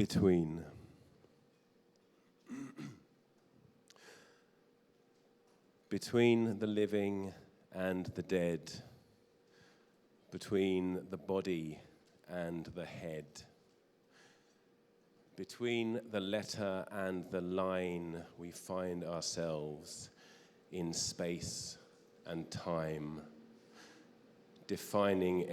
Between. Between the living and the dead, between the body and the head, between the letter and the line, we find ourselves in space and time, defining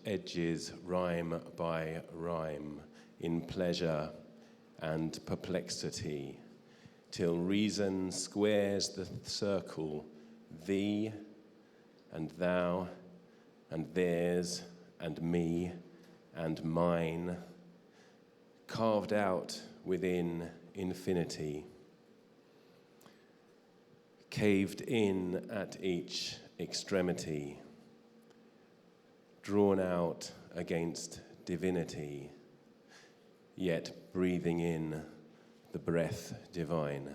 edges rhyme by rhyme, in pleasure and perplexity, till reason squares the circle, thee and thou and theirs and me and mine, carved out within infinity, caved in at each extremity, drawn out against divinity, yet breathing in the breath divine.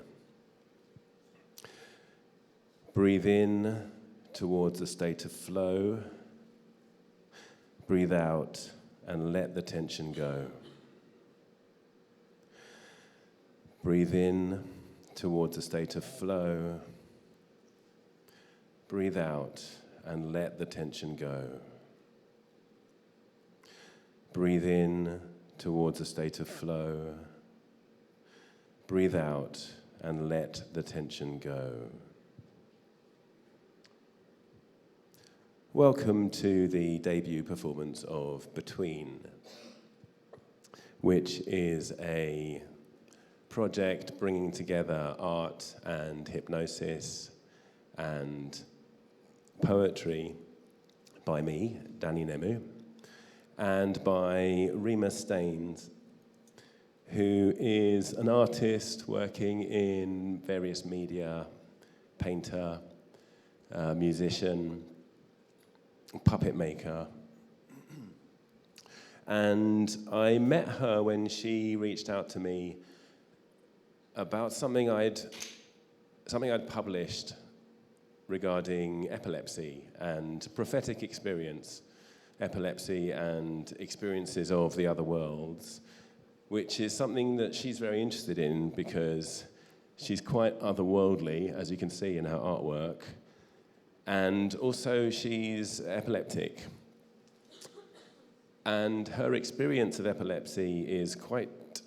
Breathe in towards a state of flow. Breathe out and let the tension go. Breathe in towards a state of flow. Breathe out and let the tension go. Breathe in towards a state of flow. Breathe out and let the tension go. Welcome to the debut performance of Between, which is a project bringing together art and hypnosis and poetry by me, Danny Nemu, and by Rima Staines, who is an artist working in various media, painter, musician, puppet maker. And I met her when she reached out to me about something I'd published regarding epilepsy and prophetic experience, epilepsy and experiences of the other worlds, which is something that she's very interested in because she's quite otherworldly, as you can see in her artwork, and also she's epileptic. And her experience of epilepsy is quite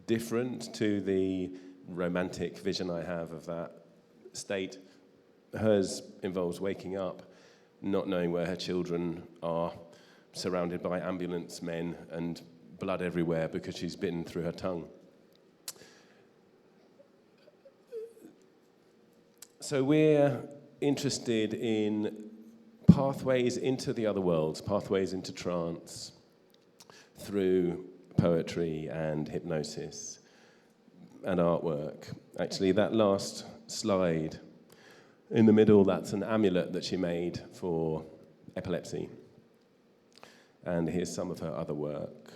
different to the romantic vision I have of that state. Hers involves waking up, not knowing where her children are, surrounded by ambulance men and blood everywhere because she's bitten through her tongue. So we're interested in pathways into the other worlds, pathways into trance through poetry and hypnosis and artwork. Actually, that last slide in the middle, that's an amulet that she made for epilepsy. And here's some of her other work.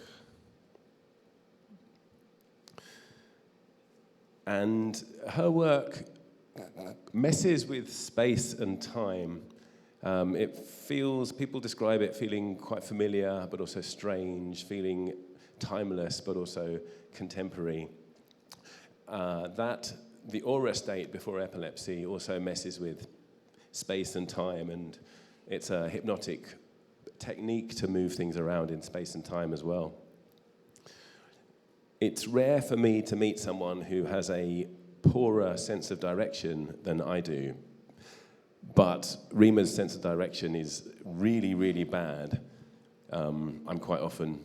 And her work messes with space and time. People describe it feeling quite familiar, but also strange, feeling timeless, but also contemporary. The aura state before epilepsy also messes with space and time, and it's a hypnotic technique to move things around in space and time as well. It's rare for me to meet someone who has a poorer sense of direction than I do, but Rima's sense of direction is really, really bad. I'm quite often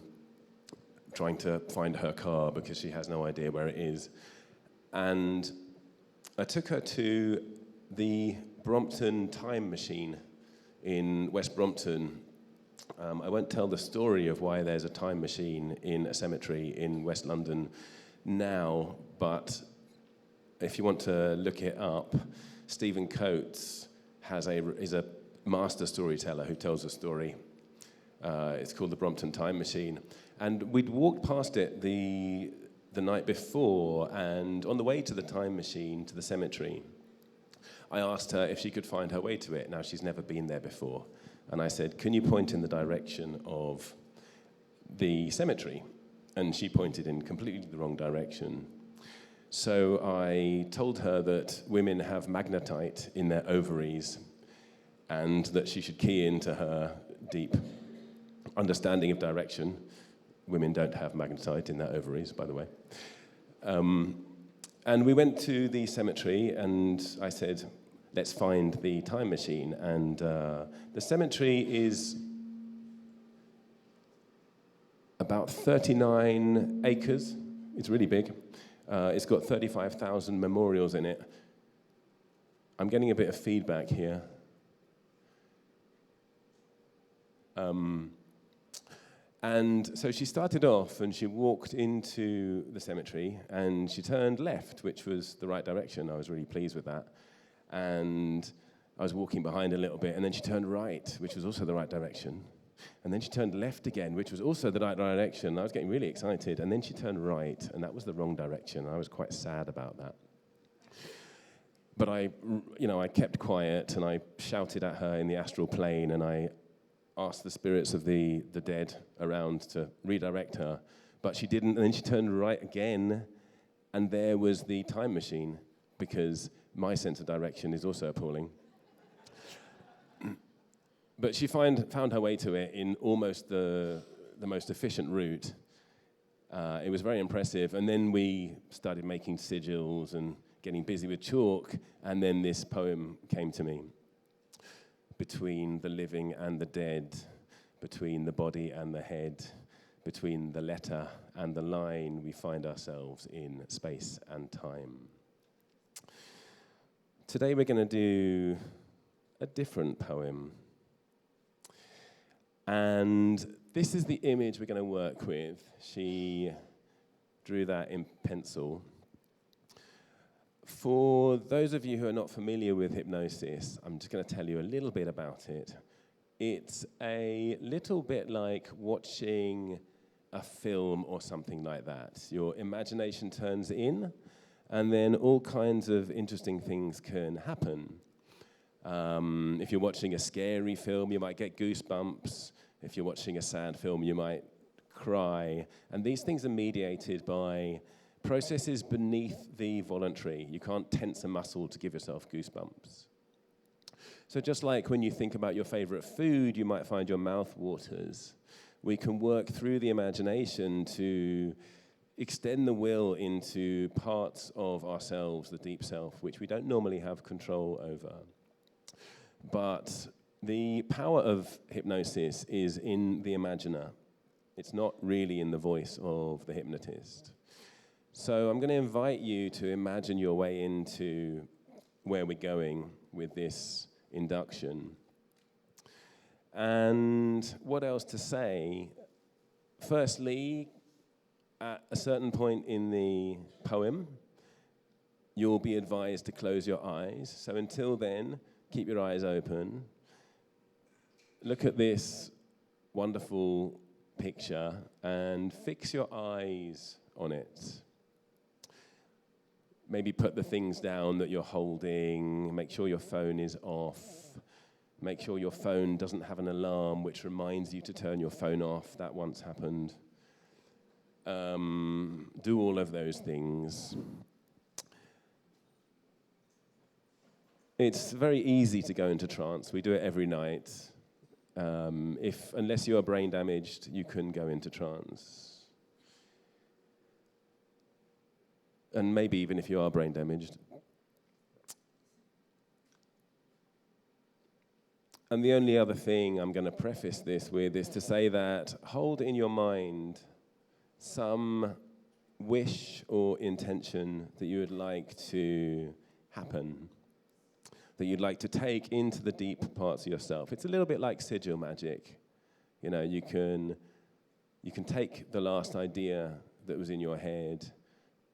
trying to find her car because she has no idea where it is. And I took her to the Brompton Time Machine in West Brompton. I won't tell the story of why there's a time machine in a cemetery in West London now, but if you want to look it up, Stephen Coates is a master storyteller who tells a story. It's called the Brompton Time Machine. And we'd walked past it the night before, and on the way to the time machine, to the cemetery, I asked her if she could find her way to it. Now, she's never been there before. And I said, can you point in the direction of the cemetery? and she pointed in completely the wrong direction. So I told her that women have magnetite in their ovaries and that she should key into her deep understanding of direction. Women don't have magnetite in their ovaries, by the way. And we went to the cemetery, and I said, let's find the time machine. And the cemetery is about 39 acres. It's really big. It's got 35,000 memorials in it. I'm getting a bit of feedback here. And so she started off and she walked into the cemetery and she turned left, which was the right direction. I was really pleased with that. And I was walking behind a little bit, and then she turned right, which was also the right direction. And then she turned left again, which was also the right direction. I was getting really excited. And then she turned right, and that was the wrong direction. I was quite sad about that. But I kept quiet, and I shouted at her in the astral plane, and I asked the spirits of the dead around to redirect her. But she didn't, and then she turned right again, and there was the time machine, because my sense of direction is also appalling. But she found her way to it in almost the most efficient route. It was very impressive. And then we started making sigils and getting busy with chalk. And then this poem came to me. Between the living and the dead, between the body and the head, between the letter and the line, we find ourselves in space and time. Today we're going to do a different poem. And this is the image we're going to work with. She drew that in pencil. For those of you who are not familiar with hypnosis, I'm just going to tell you a little bit about it. It's a little bit like watching a film or something like that. Your imagination turns in, and then all kinds of interesting things can happen. If you're watching a scary film, you might get goosebumps. If you're watching a sad film, you might cry. And these things are mediated by processes beneath the voluntary. You can't tense a muscle to give yourself goosebumps. So just like when you think about your favorite food, you might find your mouth waters. We can work through the imagination to extend the will into parts of ourselves, the deep self, which we don't normally have control over. But the power of hypnosis is in the imaginer. It's not really in the voice of the hypnotist. So I'm going to invite you to imagine your way into where we're going with this induction. And what else to say? Firstly, at a certain point in the poem, you'll be advised to close your eyes. So until then, keep your eyes open. Look at this wonderful picture and fix your eyes on it. Maybe put the things down that you're holding. Make sure your phone is off. Make sure your phone doesn't have an alarm which reminds you to turn your phone off. That once happened. Do all of those things. It's very easy to go into trance. We do it every night. Unless you are brain damaged, you can go into trance. And maybe even if you are brain damaged. And the only other thing I'm going to preface this with is to say that hold in your mind some wish or intention that you would like to happen, that you'd like to take into the deep parts of yourself. It's a little bit like sigil magic. You know, you can take the last idea that was in your head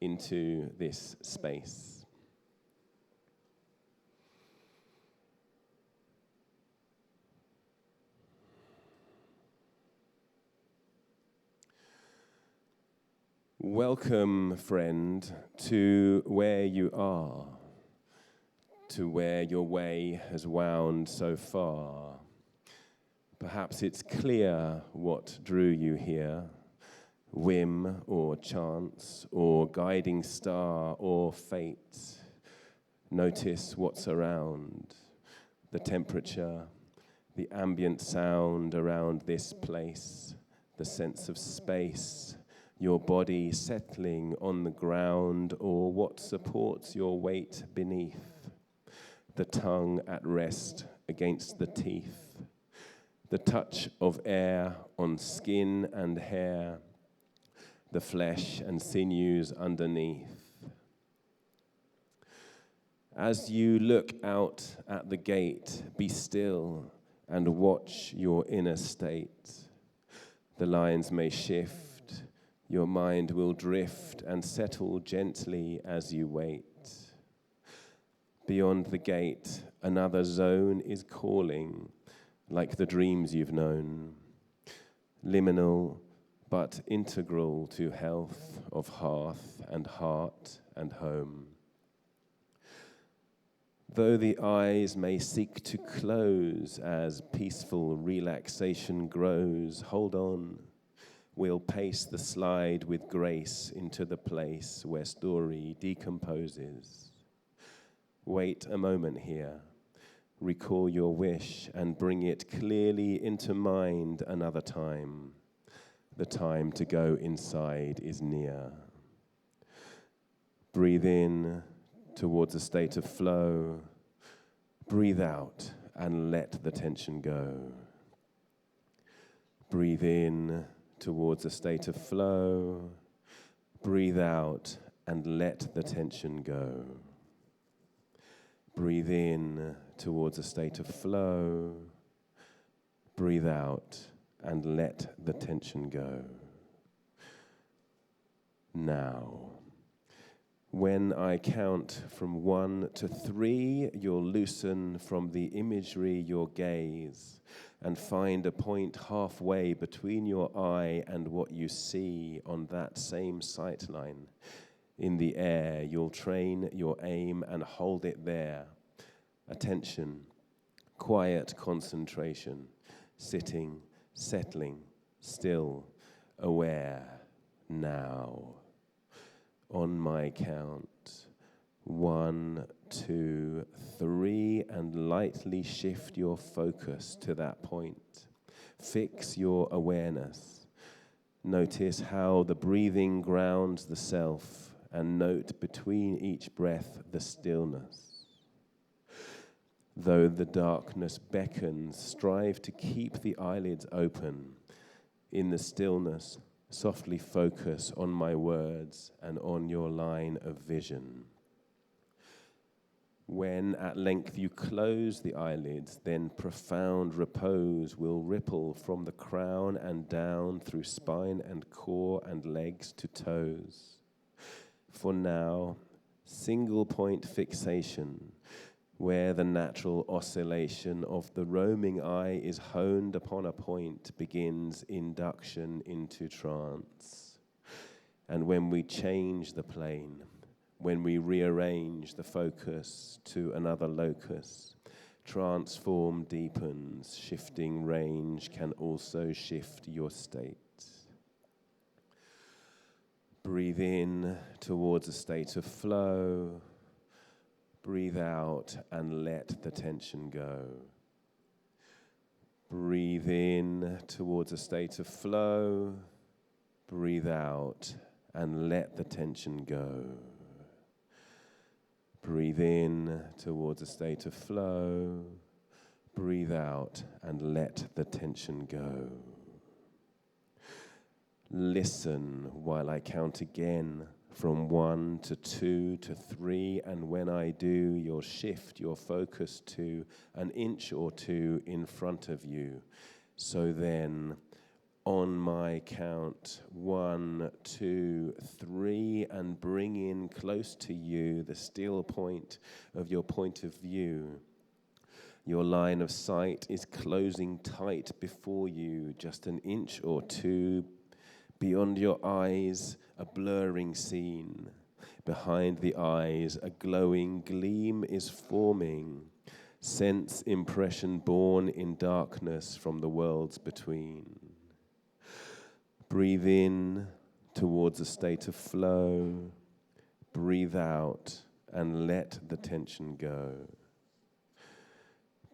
into this space. Welcome, friend, to where you are, to where your way has wound so far. Perhaps it's clear what drew you here. whim or chance or guiding star or fate. Notice what's around, the temperature, the ambient sound around this place, the sense of space, your body settling on the ground or what supports your weight beneath, the tongue at rest against the teeth, the touch of air on skin and hair, the flesh and sinews underneath. As you look out at the gate, be still and watch your inner state. The lines may shift, your mind will drift and settle gently as you wait. Beyond the gate, another zone is calling, like the dreams you've known. Liminal, but integral to health of hearth and heart and home. Though the eyes may seek to close as peaceful relaxation grows, hold on. We'll pace the slide with grace into the place where story decomposes. Wait a moment here. Recall your wish and bring it clearly into mind another time. The time to go inside is near. Breathe in towards a state of flow. Breathe out and let the tension go. Breathe in towards a state of flow. Breathe out and let the tension go. Breathe in towards a state of flow. Breathe out and let the tension go. Now, when I count from 1 to 3, you'll loosen from the imagery your gaze and find a point halfway between your eye and what you see on that same sight line. In the air, you'll train your aim and hold it there. Attention, quiet concentration, sitting, settling, still, aware, now. On my count, 1, 2, 3, and lightly shift your focus to that point. Fix your awareness. Notice how the breathing grounds the self, and note between each breath the stillness. Though the darkness beckons, strive to keep the eyelids open. In the stillness, softly focus on my words and on your line of vision. When at length you close the eyelids, then profound repose will ripple from the crown and down through spine and core and legs to toes. For now, single point fixation, where the natural oscillation of the roaming eye is honed upon a point, begins induction into trance. And when we change the plane, when we rearrange the focus to another locus, transform deepens, shifting range can also shift your state. Breathe in towards a state of flow. Breathe out and let the tension go. Breathe in towards a state of flow. Breathe out and let the tension go. Breathe in towards a state of flow. Breathe out and let the tension go. Listen while I count again. From 1 to 2 to 3, and when I do, you'll shift your focus to an inch or two in front of you. So then, on my count, 1, 2, 3, and bring in close to you the still point of your point of view. Your line of sight is closing tight before you, just an inch or two. Beyond your eyes, a blurring scene. Behind the eyes, a glowing gleam is forming. Sense impression born in darkness from the worlds between. Breathe in towards a state of flow. Breathe out and let the tension go.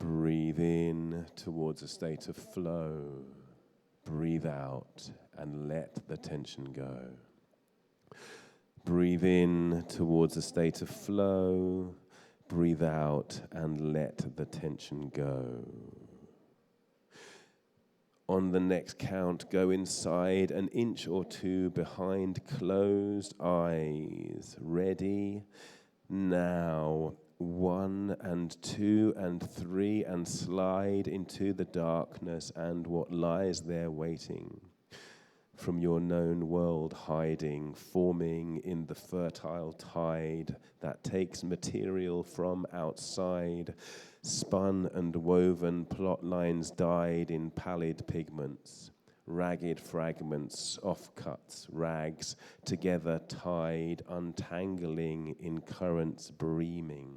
Breathe in towards a state of flow. Breathe out and let the tension go. Breathe in towards a state of flow. Breathe out and let the tension go. On the next count, go inside an inch or two behind closed eyes. Ready? Now. 1 and 2 and 3 and slide into the darkness and what lies there waiting. From your known world hiding, forming in the fertile tide that takes material from outside, spun and woven plot lines dyed in pallid pigments, ragged fragments, offcuts, rags, together tied, untangling in currents breaming.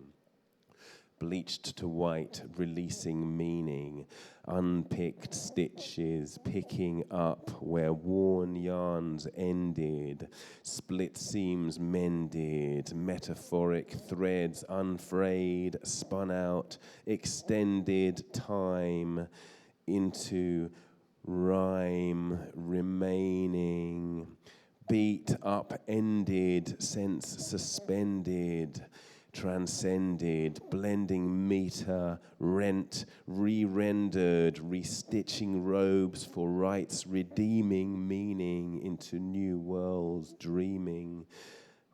Bleached to white, releasing meaning, unpicked stitches, picking up where worn yarns ended, split seams mended, metaphoric threads unfrayed, spun out, extended time into rhyme remaining, beat upended, sense suspended, transcended, blending metre, rent, re-rendered, restitching robes for rights, redeeming meaning into new worlds, dreaming,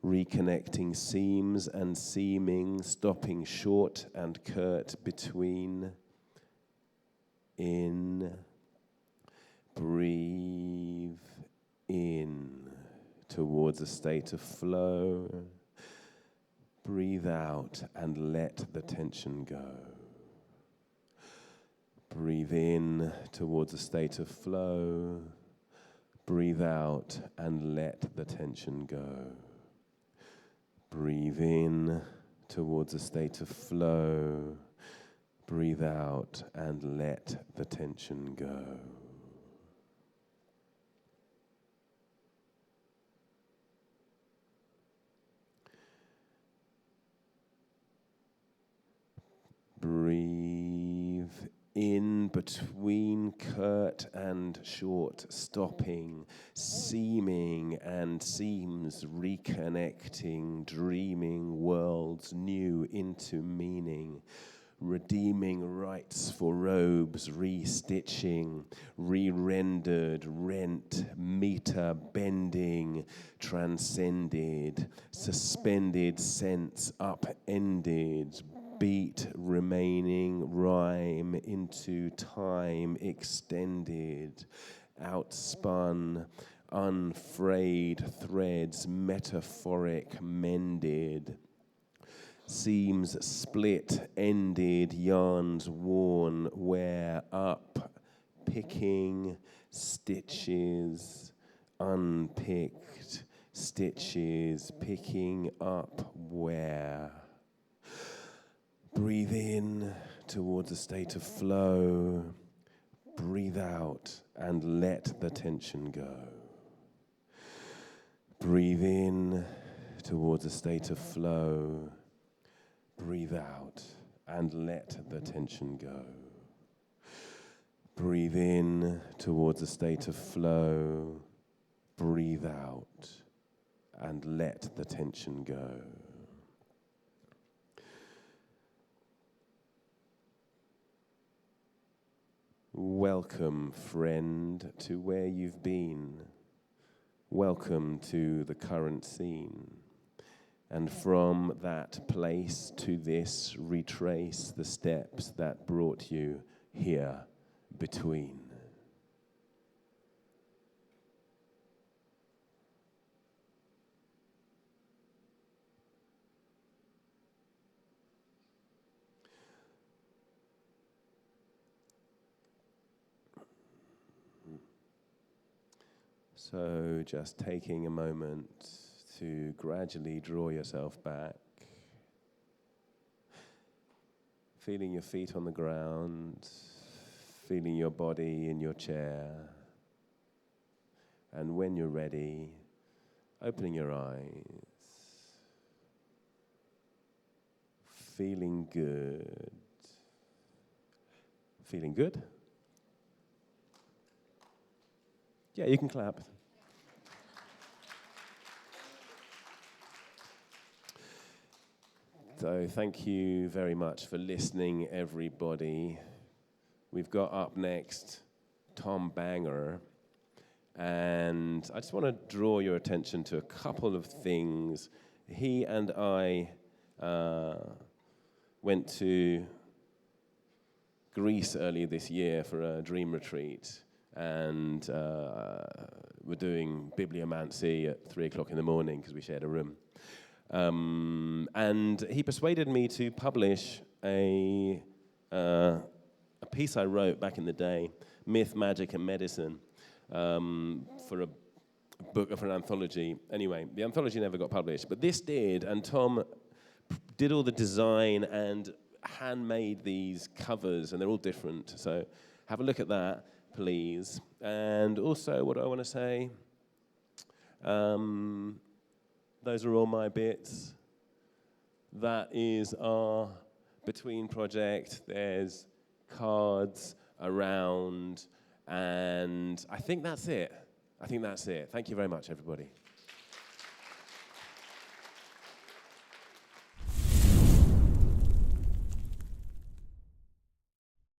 reconnecting seams and seeming, stopping short and curt between. In, breathe in towards a state of flow. Breathe out and let the tension go. Breathe in towards a state of flow. Breathe out and let the tension go. Breathe in towards a state of flow. Breathe out and let the tension go. Breathe in between curt and short, stopping, seeming and seems, reconnecting, dreaming worlds new into meaning, redeeming rights for robes, restitching, re-rendered, rent, meter bending, transcended, suspended sense upended, beat remaining, rhyme into time extended, outspun, unfrayed threads, metaphoric mended, seams split, ended, yarns worn, wear up, picking, stitches, unpicked, stitches, picking up, wear. Breathe in towards a state of flow. Breathe out and let the tension go. Breathe in towards a state of flow. Breathe out and let the tension go. Breathe in towards a state of flow. Breathe out and let the tension go. Welcome, friend, to where you've been. Welcome to the current scene. And from that place to this, retrace the steps that brought you here between. So just taking a moment to gradually draw yourself back, feeling your feet on the ground, feeling your body in your chair, and when you're ready, Opening your eyes. Feeling good. Feeling good? Yeah, you can clap. So thank you very much for listening, everybody. We've got up next Tom Banger. And I just want to draw your attention to a couple of things. He and I went to Greece earlier this year for a dream retreat, and we're doing bibliomancy at 3 o'clock in the morning because we shared a room. And he persuaded me to publish a piece I wrote back in the day, Myth, Magic, and Medicine, for a book, for an anthology. Anyway, the anthology never got published, but this did, and Tom did all the design and handmade these covers, and they're all different. So have a look at that, please. And also, what do I want to say? Those are all my bits. That is our Between project. There's cards around, and I think that's it. Thank you very much, everybody.